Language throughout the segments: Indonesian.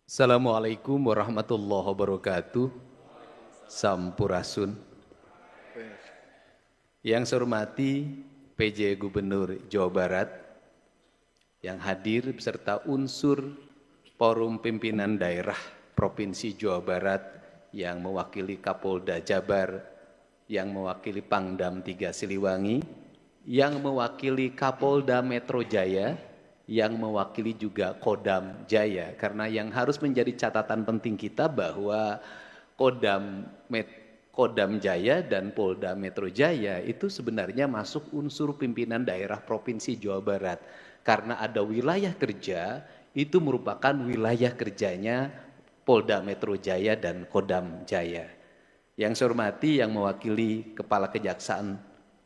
Assalamualaikum warahmatullahi wabarakatuh. Sampurasun. Yang saya hormati PJ Gubernur Jawa Barat yang hadir beserta unsur Forum Pimpinan Daerah Provinsi Jawa Barat yang mewakili Kapolda Jabar, yang mewakili Pangdam 3 Siliwangi, yang mewakili Kapolda Metro Jaya, yang mewakili juga Kodam Jaya, karena yang harus menjadi catatan penting kita bahwa Kodam Jaya dan Polda Metro Jaya itu sebenarnya masuk unsur pimpinan daerah Provinsi Jawa Barat, karena ada wilayah kerja itu merupakan wilayah kerjanya Polda Metro Jaya dan Kodam Jaya. Yang saya hormati yang mewakili Kepala Kejaksaan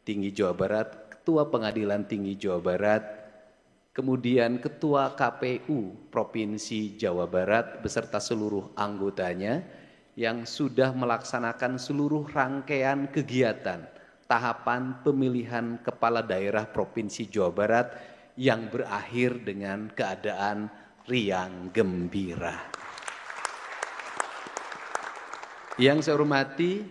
Tinggi Jawa Barat, Ketua Pengadilan Tinggi Jawa Barat, kemudian Ketua KPU Provinsi Jawa Barat beserta seluruh anggotanya yang sudah melaksanakan seluruh rangkaian kegiatan tahapan pemilihan kepala daerah Provinsi Jawa Barat yang berakhir dengan keadaan riang gembira. Yang saya hormati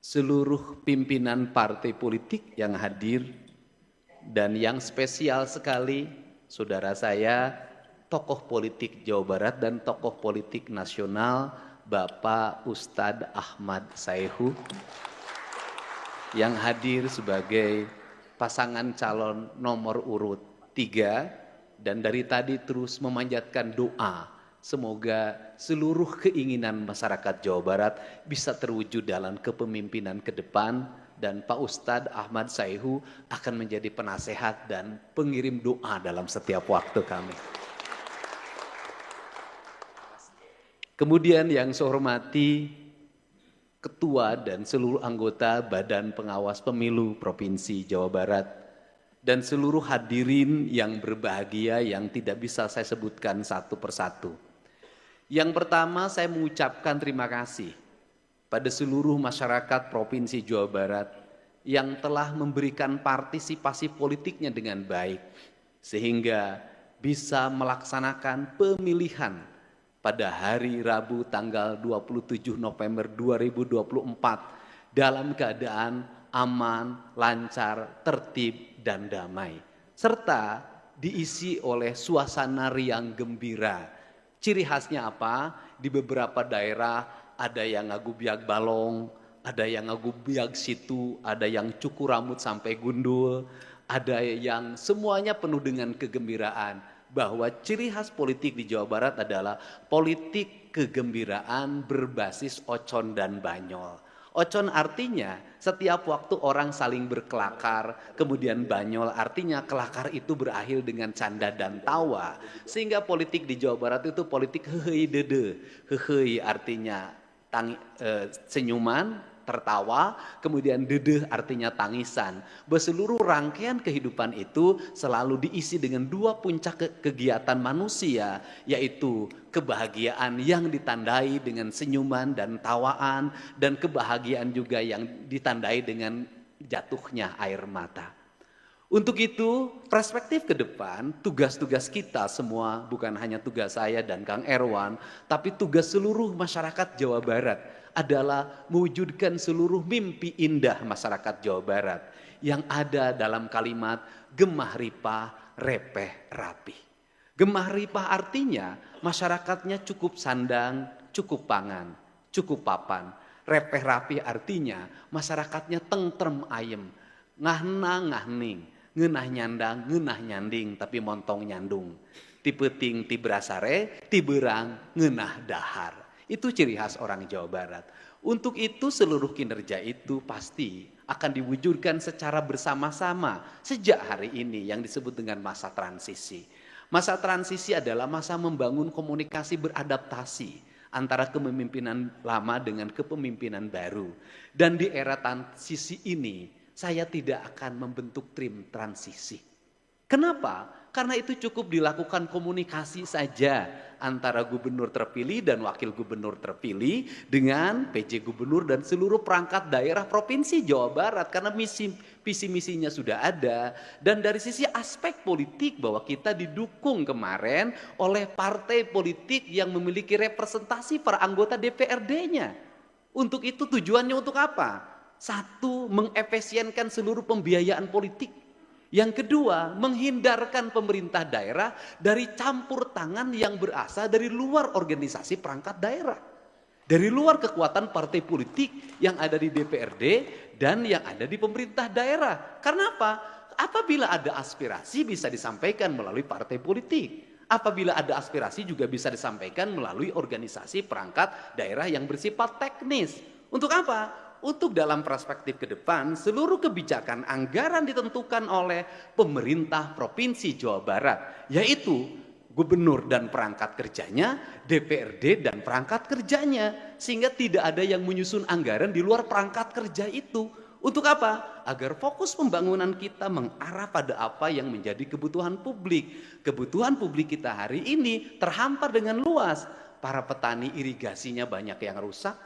seluruh pimpinan partai politik yang hadir, dan yang spesial sekali, saudara saya, tokoh politik Jawa Barat dan tokoh politik nasional, Bapak Ustadz Ahmad Sayhu, yang hadir sebagai pasangan calon nomor urut 3, dan dari tadi terus memanjatkan doa, semoga seluruh keinginan masyarakat Jawa Barat bisa terwujud dalam kepemimpinan ke depan. Dan Pak Ustadz Ahmad Sayhu akan menjadi penasehat dan pengirim doa dalam setiap waktu kami. Kemudian yang saya hormati Ketua dan seluruh anggota Badan Pengawas Pemilu Provinsi Jawa Barat dan seluruh hadirin yang berbahagia yang tidak bisa saya sebutkan satu persatu. Yang pertama, saya mengucapkan terima kasih pada seluruh masyarakat Provinsi Jawa Barat yang telah memberikan partisipasi politiknya dengan baik, sehingga bisa melaksanakan pemilihan pada hari Rabu tanggal 27 November 2024 dalam keadaan aman, lancar, tertib, dan damai, serta diisi oleh suasana riang gembira. Ciri khasnya apa? Di beberapa daerah ada yang ngagubiag balong, ada yang ngagubiag situ, ada yang cukur rambut sampai gundul, ada yang semuanya penuh dengan kegembiraan. Bahwa ciri khas politik di Jawa Barat adalah politik kegembiraan berbasis ocon dan banyol. Ocon artinya setiap waktu orang saling berkelakar, kemudian banyol artinya kelakar itu berakhir dengan canda dan tawa. Sehingga politik di Jawa Barat itu politik hehei dede. Hehei artinya senyuman, tertawa, kemudian dedeh artinya tangisan. Seluruh rangkaian kehidupan itu selalu diisi dengan dua puncak kegiatan manusia, yaitu kebahagiaan yang ditandai dengan senyuman dan tawaan, dan kebahagiaan juga yang ditandai dengan jatuhnya air mata. Untuk itu, perspektif ke depan, tugas-tugas kita semua, bukan hanya tugas saya dan Kang Erwan, tapi tugas seluruh masyarakat Jawa Barat adalah mewujudkan seluruh mimpi indah masyarakat Jawa Barat yang ada dalam kalimat gemah ripah, repeh rapi. Gemah ripah artinya masyarakatnya cukup sandang, cukup pangan, cukup papan. Repeh rapi artinya masyarakatnya tentrem ayem, ngahna ngahning, ngeunah nyandang, ngeunah nyanding, tapi montong nyandung. Ti peuting, ti berasare, ti beurang, ngeunah dahar. Itu ciri khas orang Jawa Barat. Untuk itu seluruh kinerja itu pasti akan diwujudkan secara bersama-sama sejak hari ini yang disebut dengan masa transisi. Masa transisi adalah masa membangun komunikasi beradaptasi antara kepemimpinan lama dengan kepemimpinan baru. Dan di era transisi ini saya tidak akan membentuk tim transisi. Kenapa? Karena itu cukup dilakukan komunikasi saja antara gubernur terpilih dan wakil gubernur terpilih dengan PJ gubernur dan seluruh perangkat daerah Provinsi Jawa Barat. Karena misi visi misinya sudah ada, dan dari sisi aspek politik bahwa kita didukung kemarin oleh partai politik yang memiliki representasi para anggota DPRD-nya. Untuk itu tujuannya untuk apa? Satu, mengefisienkan seluruh pembiayaan politik. Yang kedua, menghindarkan pemerintah daerah dari campur tangan yang berasal dari luar organisasi perangkat daerah. Dari luar kekuatan partai politik yang ada di DPRD dan yang ada di pemerintah daerah. Karena apa? Apabila ada aspirasi bisa disampaikan melalui partai politik. Apabila ada aspirasi juga bisa disampaikan melalui organisasi perangkat daerah yang bersifat teknis. Untuk apa? Untuk dalam perspektif ke depan, seluruh kebijakan anggaran ditentukan oleh pemerintah Provinsi Jawa Barat, yaitu gubernur dan perangkat kerjanya, DPRD dan perangkat kerjanya, sehingga tidak ada yang menyusun anggaran di luar perangkat kerja itu. Untuk apa? Agar fokus pembangunan kita mengarah pada apa yang menjadi kebutuhan publik. Kebutuhan publik kita hari ini terhampar dengan luas. Para petani irigasinya banyak yang rusak,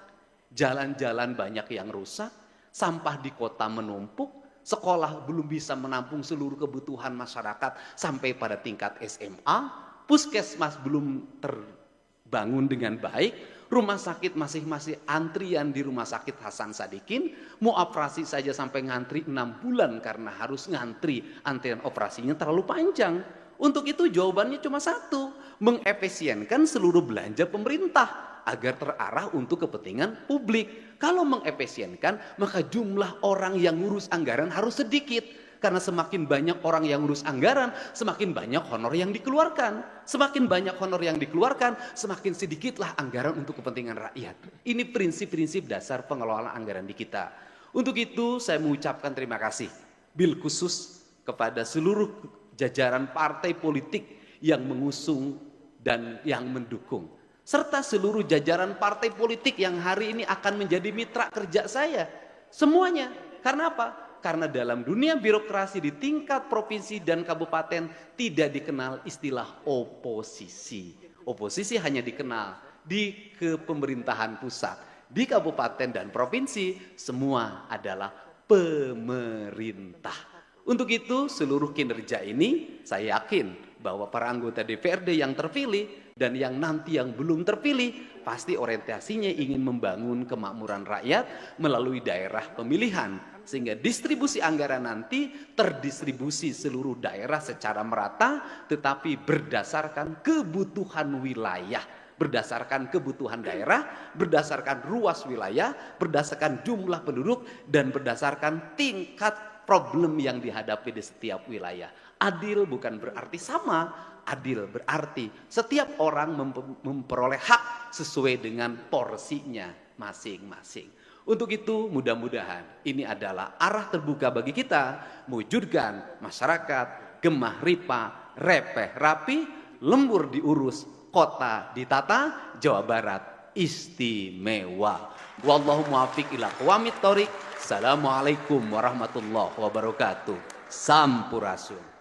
jalan-jalan banyak yang rusak, sampah di kota menumpuk, sekolah belum bisa menampung seluruh kebutuhan masyarakat sampai pada tingkat SMA, puskesmas belum terbangun dengan baik, rumah sakit masih antrian di rumah sakit Hasan Sadikin, mau operasi saja sampai ngantri 6 bulan karena harus ngantri, antrian operasinya terlalu panjang. Untuk itu jawabannya cuma satu, mengefisienkan seluruh belanja pemerintah agar terarah untuk kepentingan publik. Kalau mengefisienkan, maka jumlah orang yang ngurus anggaran harus sedikit. Karena semakin banyak orang yang ngurus anggaran, semakin banyak honor yang dikeluarkan. Semakin banyak honor yang dikeluarkan, semakin sedikitlah anggaran untuk kepentingan rakyat. Ini prinsip-prinsip dasar pengelolaan anggaran di kita. Untuk itu saya mengucapkan terima kasih bil khusus kepada seluruh jajaran partai politik yang mengusung dan yang mendukung, serta seluruh jajaran partai politik yang hari ini akan menjadi mitra kerja saya. Semuanya. Karena apa? Karena dalam dunia birokrasi di tingkat provinsi dan kabupaten tidak dikenal istilah oposisi. Oposisi hanya dikenal di kepemerintahan pusat. Di kabupaten dan provinsi semua adalah pemerintah. Untuk itu seluruh kinerja ini saya yakin bahwa para anggota DPRD yang terpilih dan yang nanti yang belum terpilih pasti orientasinya ingin membangun kemakmuran rakyat melalui daerah pemilihan, sehingga distribusi anggaran nanti terdistribusi seluruh daerah secara merata tetapi berdasarkan kebutuhan wilayah, berdasarkan kebutuhan daerah, berdasarkan ruas wilayah, berdasarkan jumlah penduduk, dan berdasarkan tingkat problem yang dihadapi di setiap wilayah. Adil bukan berarti sama, adil berarti setiap orang memperoleh hak sesuai dengan porsinya masing-masing. Untuk itu mudah-mudahan ini adalah arah terbuka bagi kita mewujudkan masyarakat gemah ripah, repeh rapi, lembur diurus, kota ditata, Jawa Barat istimewa. Wallahu muwaffiq ila aqwamit thoriq. Assalamualaikum warahmatullahi wabarakatuh. Sampurasun.